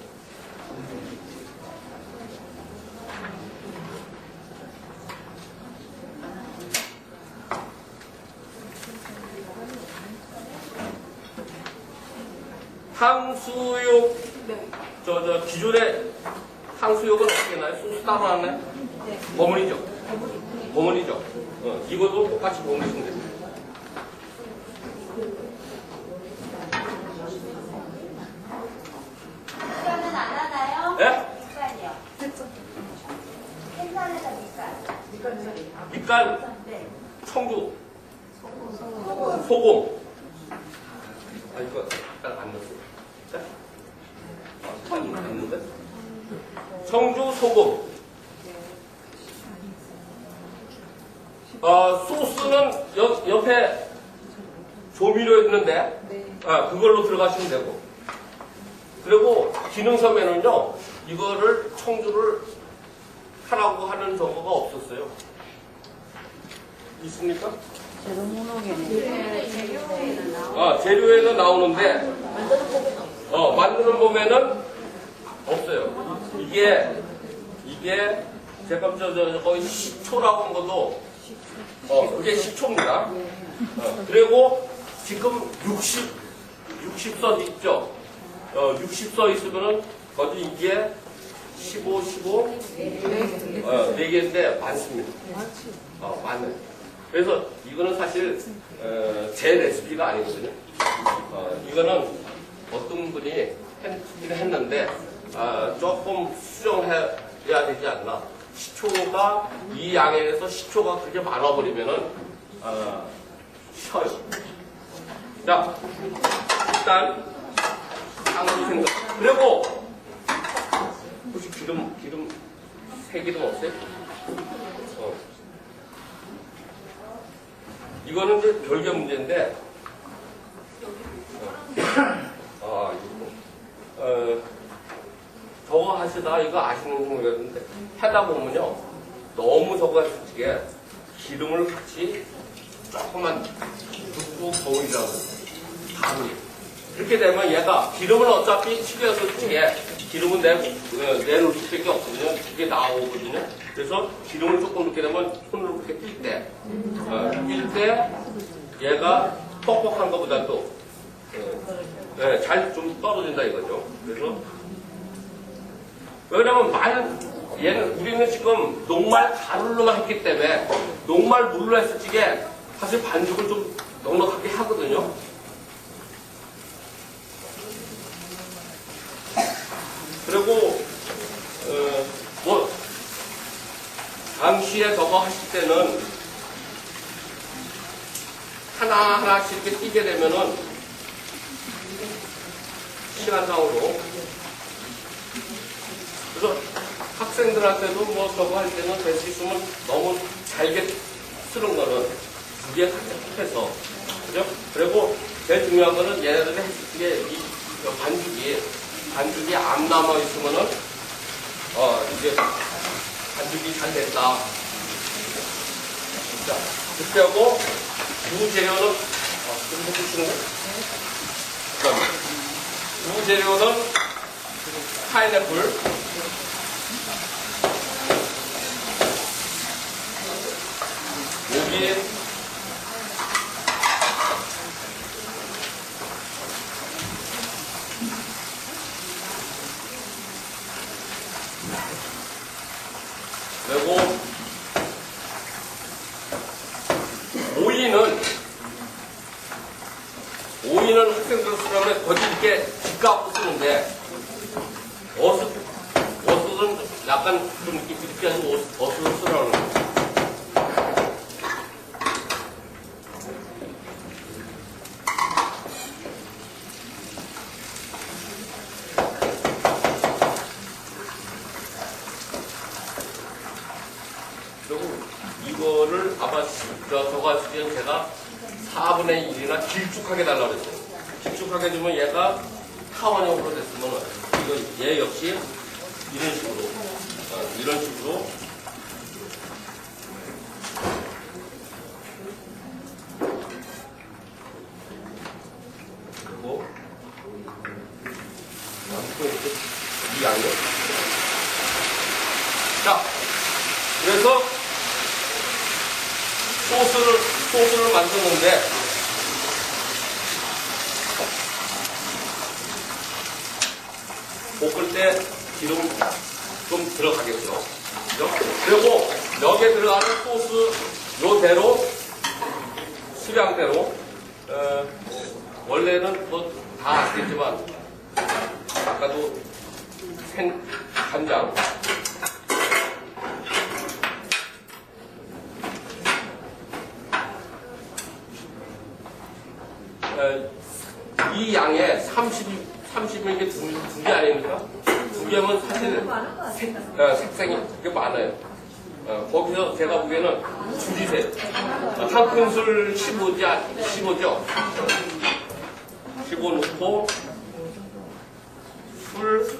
탕수육 기존에 탕수육은 어떻게 나요? 소스 따로 하나요? 네. 버무리죠? 버무리죠? 이것도 똑같이 버무리시면 됩니다. 밑간은 안 하나요? 예? 밑간이요. 생선에서 밑간. 밑간, 네. 청주, 소금. 이거 딱 안 넣었어요. 자, 안 넣었는데? 청주, 소금. 소스는 옆에 조미료 있는데, 그걸로 들어가시면 되고. 그리고 기능섬에는요, 이거를 청주를 하라고 하는 정보가 없었어요. 있습니까? 재료에는 나오는데, 만드는 봄에는 없어요. 이게 제가 거의 식초라고 한 것도, 그게 식초입니다. 그리고 지금 60 써 있죠? 60 써 있으면은, 거기 이게 15, 4개인데 많습니다. 많아요. 그래서 이거는 사실, 제 레시피가 아니거든요. 이거는 어떤 분이 했긴 했는데, 조금 수정해야 되지 않나. 식초가, 이 양에서 식초가 그렇게 많아버리면은, 쉬어요. 자, 일단, 상으로 생각. 그리고, 혹시 기름, 새기름 없어요? 이거는 이제 별개 문제인데, 저거 하시다가 이거 아시는지 모르겠는데, 하다 보면요, 너무 저거 하시게 기름을 같이 조금만 붓고 버무리라고 가물이. 그렇게 되면 얘가 기름을 어차피 튀겨서 찌게 기름은 내놓을 수밖에 없거든요. 이게 나오거든요. 그래서 기름을 조금 넣게 되면 손으로 그렇게 뛸 때 얘가 뻑뻑한 것보다도 잘 좀 떨어진다 이거죠. 그래서 왜냐면 우리는 지금 녹말 가루로만 했기 때문에 녹말 물로 했을 적에 사실 반죽을 좀 넉넉하게 하거든요. 그리고 당시에 저거 하실 때는 하나하나씩 이렇게 띄게 되면은 시간상으로 그래서 학생들한테도 뭐 저거 할 때는 될 수 있으면 너무 잘게 쓰는 거는 두 개 같이 합해서 그죠? 그리고 제일 중요한 거는 얘네들이 했을 때 이 반죽이 안 남아 있으면은 이제 반죽이 잘 됐다. 자, 그렇게 하고 두 재료는 좀 해주시는 거. 두 재료는 파인애플. 여기 그리고 오이는 학생들 쓰려면 거기 이렇게 뒷갖고 쓰는데 어슷은 약간 좀 이렇게 하고 어슷을 쓰라는 거예요. 저거 할 때는 제가 4분의 1이나 길쭉하게 달라고 그랬어요. 길쭉하게 주면 얘가 타원형으로 됐으면 이거 얘 역시 이런 식으로 그리고 이 양면. 자, 그래서 소스를 만드는데 볶을 때 기름 좀 들어가겠죠. 그죠? 그리고 여기에 들어가는 소스 요대로 수량대로 원래는 뭐 다 아시겠지만 아까도 간장 이 양에 30일 두 개 아닙니까? 두 개면 사실 색상이 되게 많아요. 거기서 제가 보기에는 줄이세요. 한 큰술 15죠? 15 넣고 술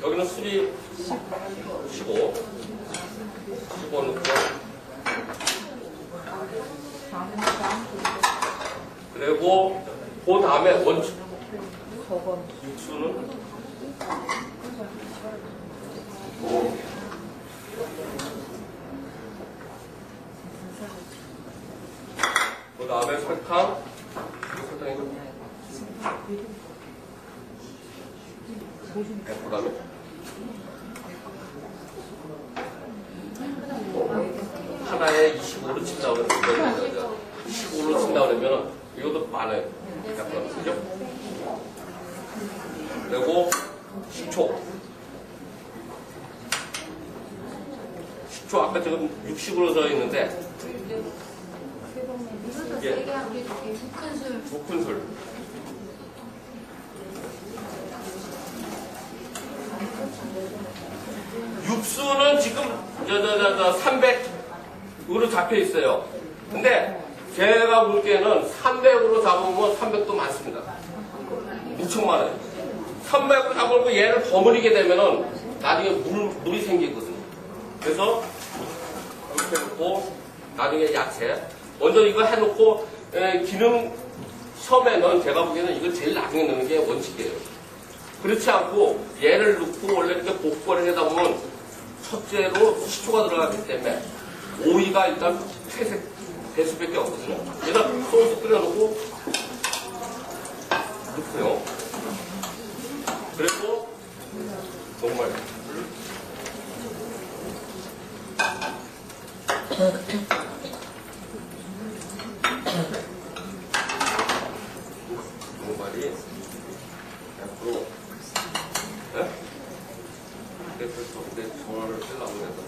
여기는 술이 15 넣고 그리고 그 다음에 육수는 그 다음에 설탕이 그 다음에 하나에 25로 친다고 그러면 25로 친다고 그러면 이것도 많아요. 그죠? 그리고 식초 아까 지금 60으로 져 있는데 이게 2큰술 육수는 지금 300으로 잡혀 있어요. 근데 제가 볼 때는 300으로 잡으면 300도 많습니다. 무척 많아요. 300으로 잡으면 얘를 버무리게 되면은 나중에 물이 생기거든요. 그래서 이렇게 해놓고 나중에 야채 먼저 이거 해놓고 기름 처음에는 제가 보기에는 이걸 제일 나중에 넣는 게 원칙이에요. 그렇지 않고 얘를 넣고 원래 이렇게 볶고를 하다 보면 첫째로 식초가 들어가기 때문에 오이가 일단 될 수밖에 없거든요. 그래서 소스 끓여놓고 넣고요. 그리고 정말 정말이 앞으로 근데 전화를 쓰려고 해서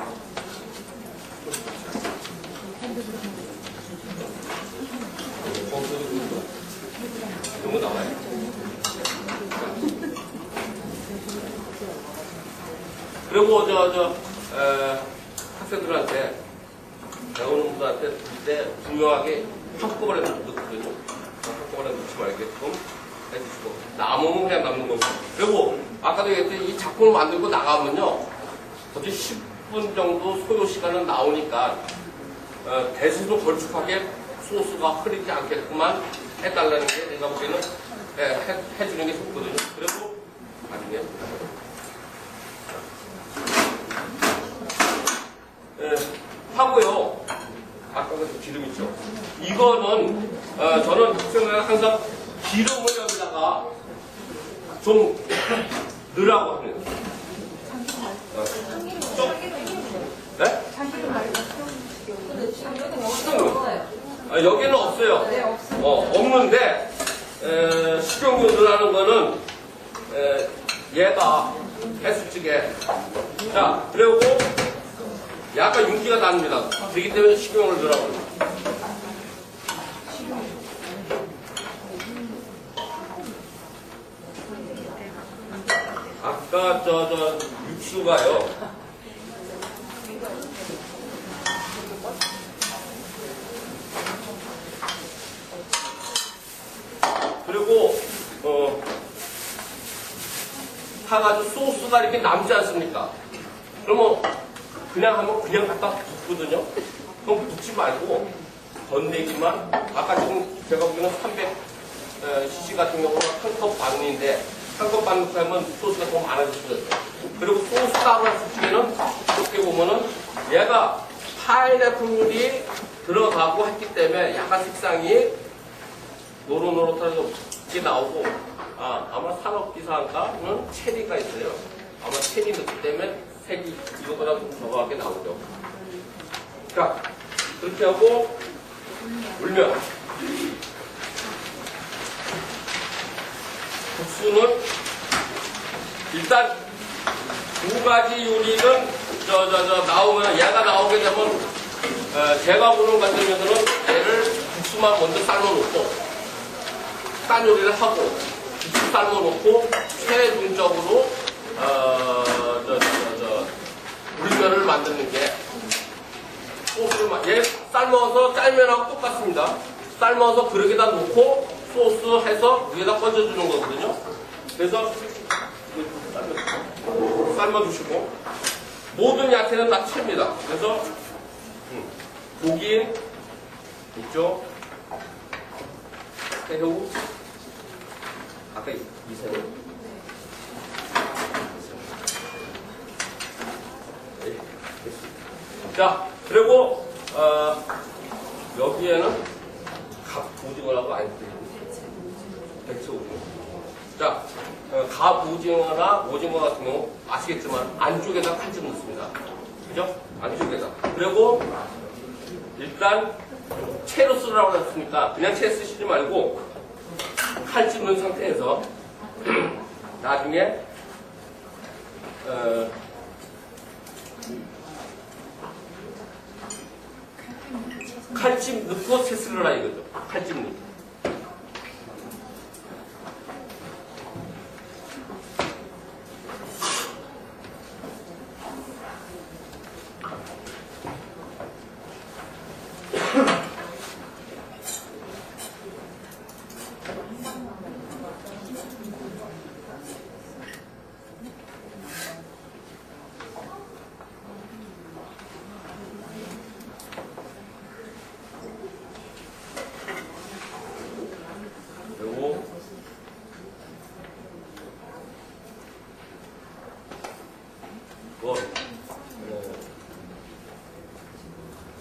너무 나와요. 그리고 학생들한테 배우는 분들한테 그때 분명하게 한꺼번에 넣거든요. 한꺼번에 넣지 말게끔 해주시고 남으면 그냥 남는 거고. 그리고 아까도 얘기했듯이 이 작품을 만들고 나가면요 거의 10분 정도 소요 시간은 나오니까 대수로 걸쭉하게 소스가 흐리지 않게끔만 해달라는 게 내가 보기에는 해주는 게 좋거든요. 그리고 나중에 하고요. 아까 그 기름 있죠. 이거는 저는 학생들은 항상 기름을 여기다가 좀 넣으라고 합니다. 네? 여기는 없어요. 없는데 식용유 넣으라는 거는 얘가 해수찌개. 자, 그리고 약간 윤기가 납니다. 그렇기 때문에 식용유를 넣으라고 합니다. 아까 육수가요. 타가지고 소스가 이렇게 남지 않습니까? 그러면 그냥 하면 그냥 갖다 붓거든요. 그럼 붓지 말고 건네기만 아까 지금 제가 보기에는 300cc 같은 경우는 한 컵 반인데 한 컵 반 넣고 하면 소스가 더 많아질 수가 있어요. 그리고 소스 따로 했을 때는 어떻게 보면은 얘가 파인애플이 들어가고 했기 때문에 약간 색상이 노릇노릇하게 나오고 아마 산업기사한가는 체리가 있어요. 아마 체리 넣기 때문에 색이 이거보다 좀 더하게 나오죠. 자, 그렇게 하고 물면 국수는 일단 두 가지 요리는 나오면 얘가 나오게 되면 제가 보는 관점에서는 얘를 국수만 먼저 삶아놓고 딴 요리를 하고 국수 삶아놓고 최종적으로 물면을 만드는 게 소스를 얘 삶아서 짤면하고 똑같습니다. 삶아서 그릇에다 놓고 소스 해서 위에다 얹어주는 거거든요. 그래서 삶아주시고 모든 야채는 다 채입니다. 그래서 고기 있죠. 새우 아까 이 새우 자 그리고 여기에는 갑오징어라고 안 쓰여요. 백채 오징어. 자 갑오징어나 오징어 같은 경우 아시겠지만 안쪽에다 칼집 넣습니다. 그죠? 안쪽에다. 그리고 일단 채로 쓰라고 했으니까 그냥 채 쓰시지 말고 칼집 넣은 상태에서 나중에 칼집 넣고 채 쓰라 이거죠. 칼집 넣고.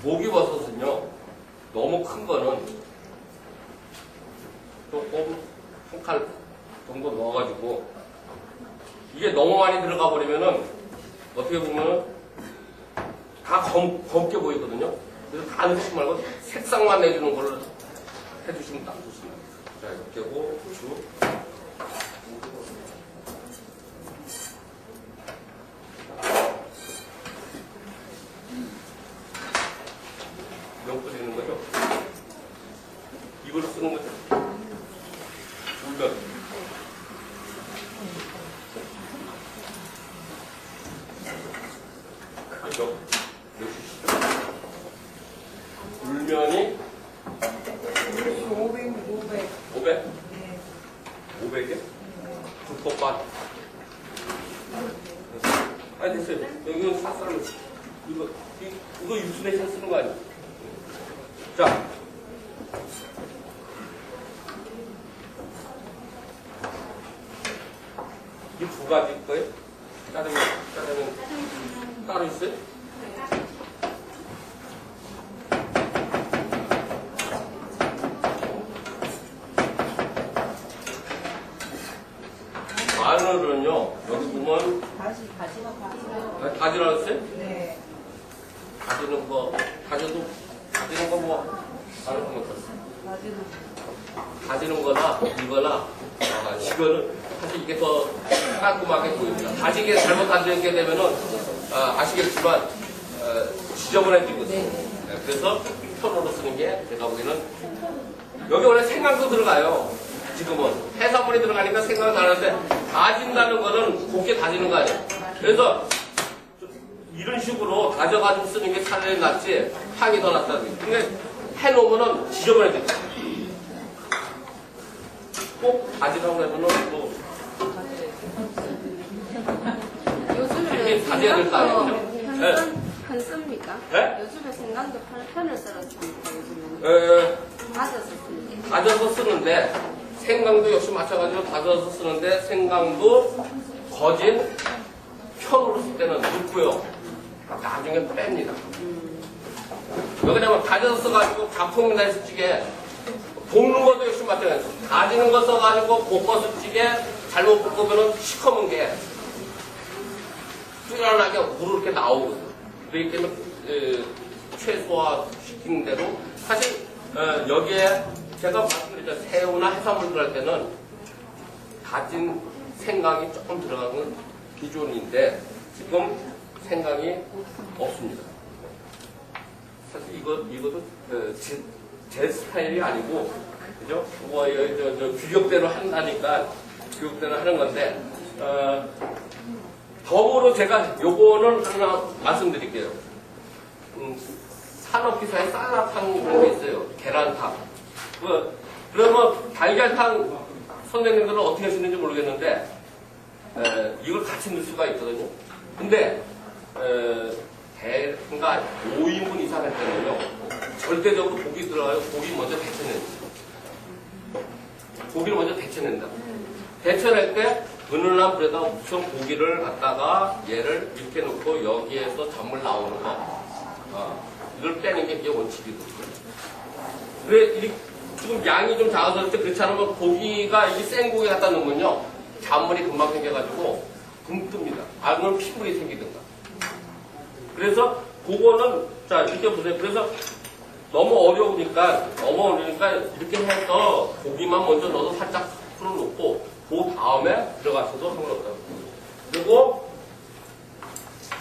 목이버섯은요 너무 큰 거는 조금 한 칼 정도 넣어가지고 이게 너무 많이 들어가 버리면은 어떻게 보면은 다 검게 보이거든요. 그래서 다 넣지 말고 색상만 내주는 걸로 해주시면 딱 좋습니다. 자 이렇게 하고 고추 명 뿌리는 거죠? 이걸로 쓰는 거죠? 물면 그죠? 물면이 500? 500에? 두 컵 반. 아니 됐어요. 여기는 쌀쌀을 이거 육수 대신 쓰는 거 아니에요? 자, 이 두 가지 거예요? 짜장면 따로 있어요? 마늘은요, 여기 보면 다지 넣었어요? 네. 다지는 거 뭐 다른 거 못했어요. 다지는 거나 이거나 이거는 사실 이게 더 깔끔하게 보입니다. 다지게 잘못 다지게 되면은 아시겠지만 지저분해지거든요. 네, 그래서 손으로 쓰는 게 제가 보기에는 여기 원래 생강도 들어가요. 지금은 해산물이 들어가니까 생각은 나는데 다진다는 거는 곱게 다지는 거 아니에요. 그래서 이런 식으로 다져가지고 쓰는 게 차라리 낫지 향이 더 낫다는 게. 근데 해놓으면은 지저분해져요. 꼭 다지라고 하면은 뭐 좀 다져야 될 거 아니에요? 네. 편씁니까? 네? 요즘에 생강도 편을 썰었습니다. 요즘에는 다져서 씁니다. 다져서 쓰는데 생강도 역시 마찬가지로 다져서 쓰는데 생강도 거진 편으로 쓸 때는 넣고요. 나중에 뺍니다. 왜 그러냐면 다져서 써가지고 작품이나 해서 찌개 볶는 것도 역시 마찬가지로 다지는 거 써가지고 볶아서 찌개 잘못 볶으면 시커먼 게 뚜렷하게 물을 이렇게 나오거든요. 그렇기 때문에 최소화 시키는 대로 사실 여기에 제가 말씀드렸죠. 새우나 해산물 들어갈 때는 다진 생강이 조금 들어가는 기존인데 지금 생강이 없습니다. 사실 이것도 제 스타일이 아니고 그죠? 뭐 규격대로 한다니까 규격대로 하는 건데 덤으로 제가 요거는 하나 말씀드릴게요. 산업기사에 쌀라탕 그런 게 있어요. 계란탕. 그러면 달걀탕 선생님들은 어떻게 하시는지 모르겠는데 이걸 같이 넣을 수가 있거든요. 근데 그러니까 5인분 이상 할 때는요. 절대적으로 고기 들어가요. 고기 먼저 데쳐낸다. 고기를 먼저 데쳐낸다. 데쳐낼 때 은은한 불에다 우선 고기를 갖다가 얘를 이렇게 놓고 여기에서 전물 나오는 거 이걸 빼는 게 이게 원칙이거든요. 그래 지금 양이 좀 작아서 그렇지 않으면 고기가 이 생고기 갖다 놓으면요 잔물이 금방 생겨가지고 금 뜹니다. 그러면 핏물이 생기든가. 그래서 그거는 자 이렇게 보세요. 그래서 너무 어려우니까 이렇게 해서 고기만 먼저 넣어서 살짝 풀어놓고 그 다음에 들어가셔도 상관없다고. 그리고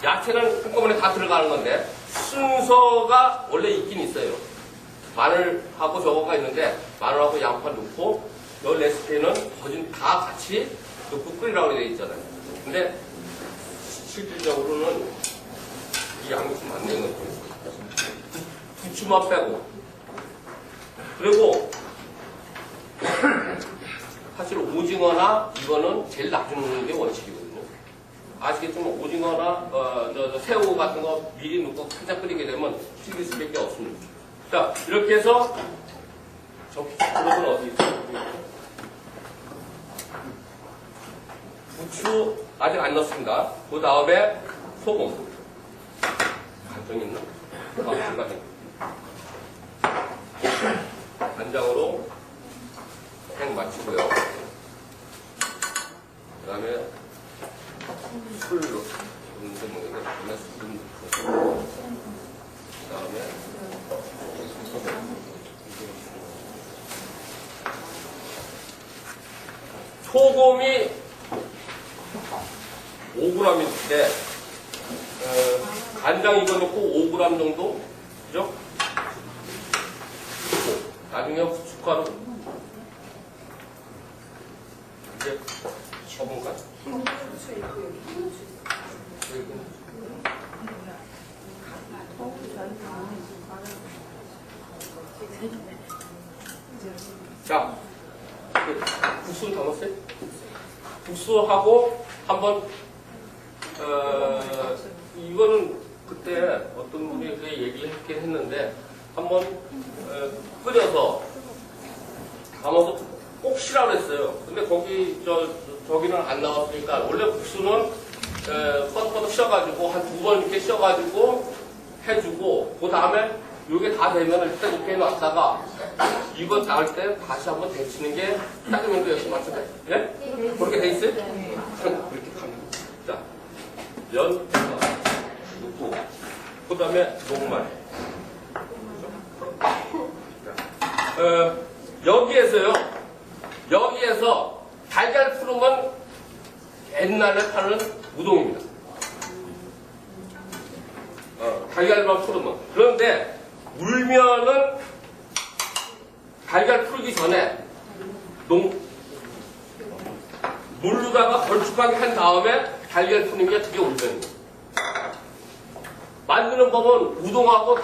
야채는 한꺼번에 다 들어가는 건데 순서가 원래 있긴 있어요. 마늘하고 저거가 있는데 마늘하고 양파 넣고 이 레시피는 거진 다 같이 넣고 끓이라고 되어 있잖아요. 근데 실질적으로는 이 양이 좀 안 되는 거예요. 부추만 빼고. 그리고 사실 오징어나 이거는 제일 낮추는 게 원칙이거든요. 아시겠지만 오징어나 새우 같은 거 미리 넣고 살짝 끓이게 되면 튀길 수밖에 없습니다. 자 이렇게 해서 그릇은 어디 있어요? 부추 아직 안 넣었습니다. 그 다음에 소금. 간장 있나? 간장으로 행 마치고요. 그 다음에 술로 술 넣고 그 다음에 소금이 5g인데 간장 이거 넣고 5g 정도 그죠? 나중에 숟가락 이제 쳐본가? 자, 국수 담았어요? 국수하고 한번 이거는 그때 어떤 분이 그 얘기했긴 했는데 한번 끓여서 담아서 꼭 쉬라고 했어요. 근데 거기 저기는 안 나왔으니까 원래 국수는 뻗 쉬어가지고 한 2번 이렇게 쉬어가지고 해주고 그 다음에 이게 다 되면 일단 이렇게 해놨다가 이거 나올 때 다시 한번 데치는 게 짜장면도 역시 마찬가지. 예? 그렇게 돼 있어요? 그렇게 가면 자, 면 넣고 그 다음에 녹말. 여기에서 달걀 푸르면 옛날에 파는 우동입니다. 달걀만 푸르면. 그런데 울면은 달걀 풀기 전에 물로다가 걸쭉하게 한 다음에 달걀 푸는 게 그게 울면입니다. 만드는 법은 우동하고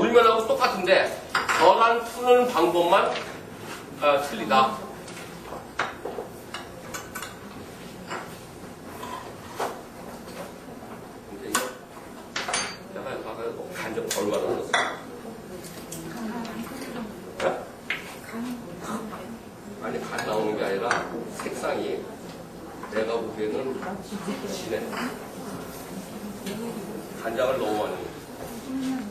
울면하고 똑같은데 계란 푸는 방법만 틀리다. 간장 얼마나 넣었어? 네? 아니, 간 나오는 게 아니라 색상이 내가 보기에는 진해. 간장을 너무 많이 넣었어.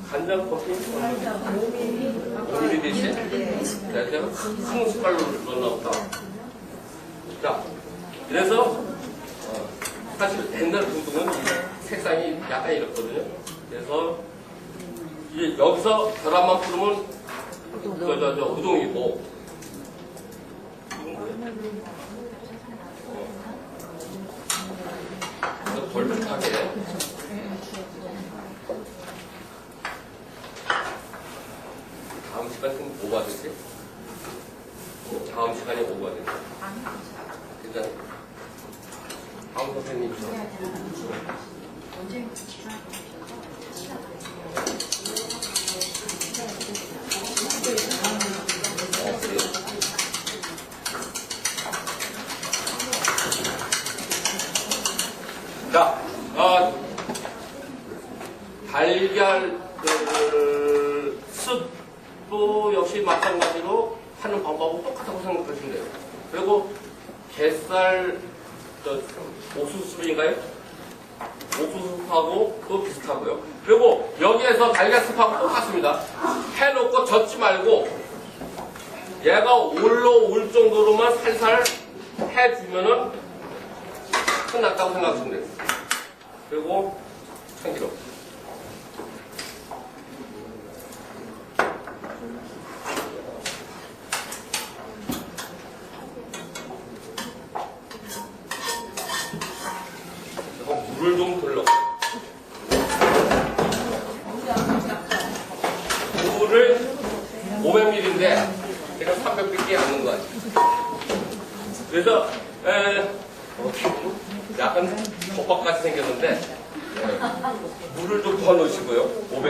간장 커피 5mm 대신 내가 큰 숟갈로 넣었나 보다. 자, 그래서 사실 옛날 우동은 색상이 약간 이렇거든요. 그래서 여기서 계란만 뿌리면 우동이고, 그래서 걸쭉하게. 다음 시간에 뭐가 되지? 다음 시간에 뭐가 되지? 일단 다음 선생님. 자, 달걀 습도 역시 마찬가지로 하는 방법은 똑같다고 생각하시면 돼요. 그리고 게살 옥수수인가요? 옥수수하고 그거 비슷하고요. 그리고 여기에서 달걀습하고 똑같습니다. 해놓고 젓지 말고 얘가 올라올 정도로만 살살 해주면은 끝났다고 생각하시면 돼요. 그리고 참기름. 물을 좀 돌려. 물을 500ml인데 제가 300밖에 안 넣은 거 같아요. 그래서 약간 덮밥같이 생겼는데 물을 좀 더 넣으시고요. 500.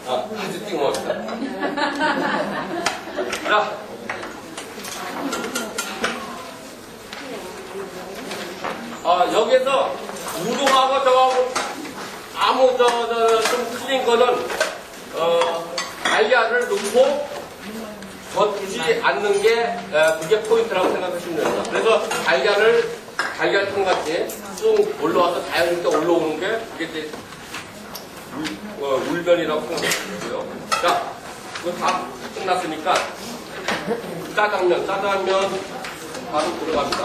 아주 띵합니다. 자. 여기에서 우동하고 저하고 아무 좀 틀린 거는 달걀을 넣고 젓지 않는 게 그게 포인트라고 생각하시면 됩니다. 그래서 달걀탕 같이 쑥 올라와서 자연스럽게 올라오는 게 그게 이제 물면이라고 생각하시면 되고요. 자, 이거 다 끝났으니까 짜장면 바로 들어갑니다.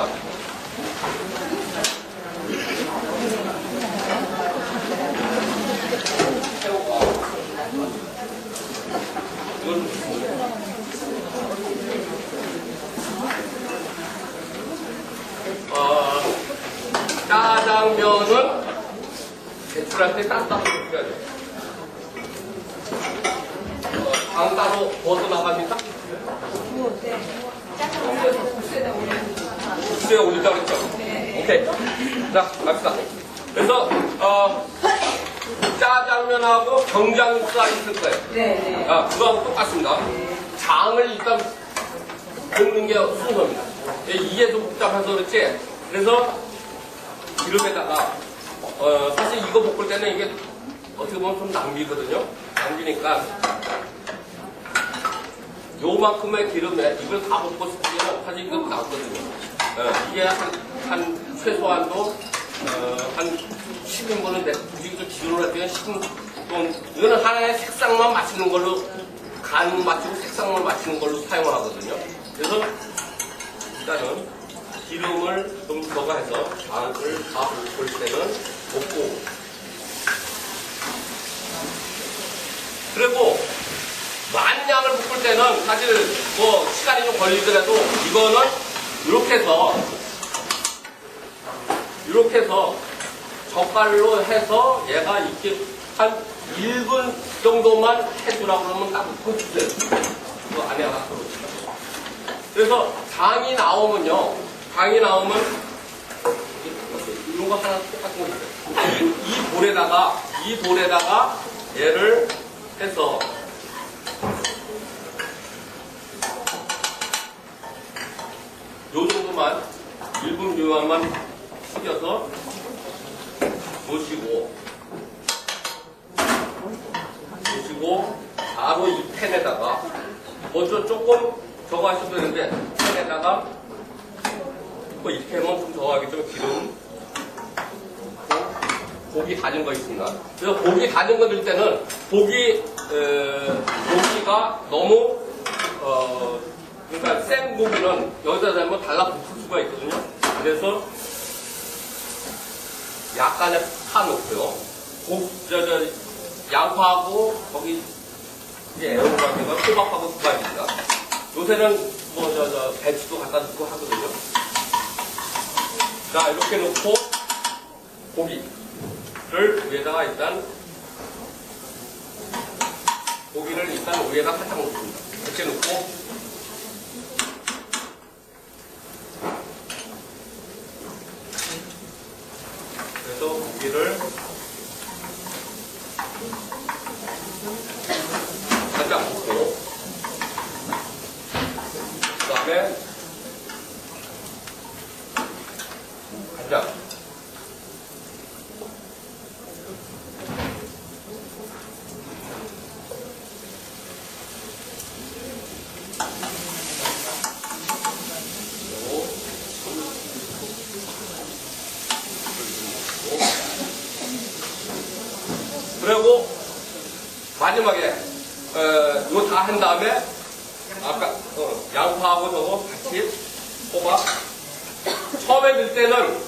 짜장면은 배출할 때 따뜻하게 해야 돼요. 방 따로 벗어나갑니까? 국수에 올리자고 했죠? 오케이. 자, 갑시다. 그래서, 짜장면하고 경장쌀 있을 거예요. 네. 그거하고 똑같습니다. 장을 일단 볶는 게 순서입니다. 이게 좀 복잡해서 그렇지. 그래서 기름에다가, 사실 이거 볶을 때는 이게 어떻게 보면 좀 낭비거든요. 낭비니까, 요만큼의 기름에 이걸 다 볶고 싶으면 사실 이거 나왔거든요. 이게 한 최소한도 한 10인분은 굳이 기준으로 할 때는 10분. 이거는 하나의 색상만 맞추는 걸로 간 맞추고 색상만 맞추는 걸로 사용을 하거든요. 그래서 일단은 기름을 좀 더가해서 장을 다 볶을 때는 볶고, 그리고 많은 양을 볶을 때는 사실 뭐 시간이 좀 걸리더라도 이거는 이렇게 해서 젓갈로 해서 얘가 이렇게 한 1분 정도만 해주라고 그러면 딱 볶아주세요. 그 안에 하나 들어오시죠. 그래서 장이 나오면 이런 거 하나 똑같은 거 있어요. 이 볼에다가 얘를 해서 요 정도만 1분 미만만 튀겨서 놓으시고 바로 이 팬에다가 먼저 조금 저거 하셔도 되는데 팬에다가 뭐 이렇게 하면 좀 저거 하기 좀 기름 고기 다진 거 있습니다. 그래서 고기 다진 거 넣을 때는 고기가 너무 그러니까 생 고기는 여기다 대면 달라붙을 수가 있거든요. 그래서 약간의 파 넣고요. 양파하고 거기 애호박이가 호박하고 두 가지입니다. 요새는 배추도 갖다 넣고 하거든요. 자, 이렇게 놓고 고기를 위에다가 고기를 일단 위에다 살짝 놓습니다. 이렇게 놓고 그래서 고기를 살짝 볶고 그 다음에 간장 그리고 마지막에 이거 다 한 다음에 아까 양파하고 저거 같이 호박 처음에 넣을 때는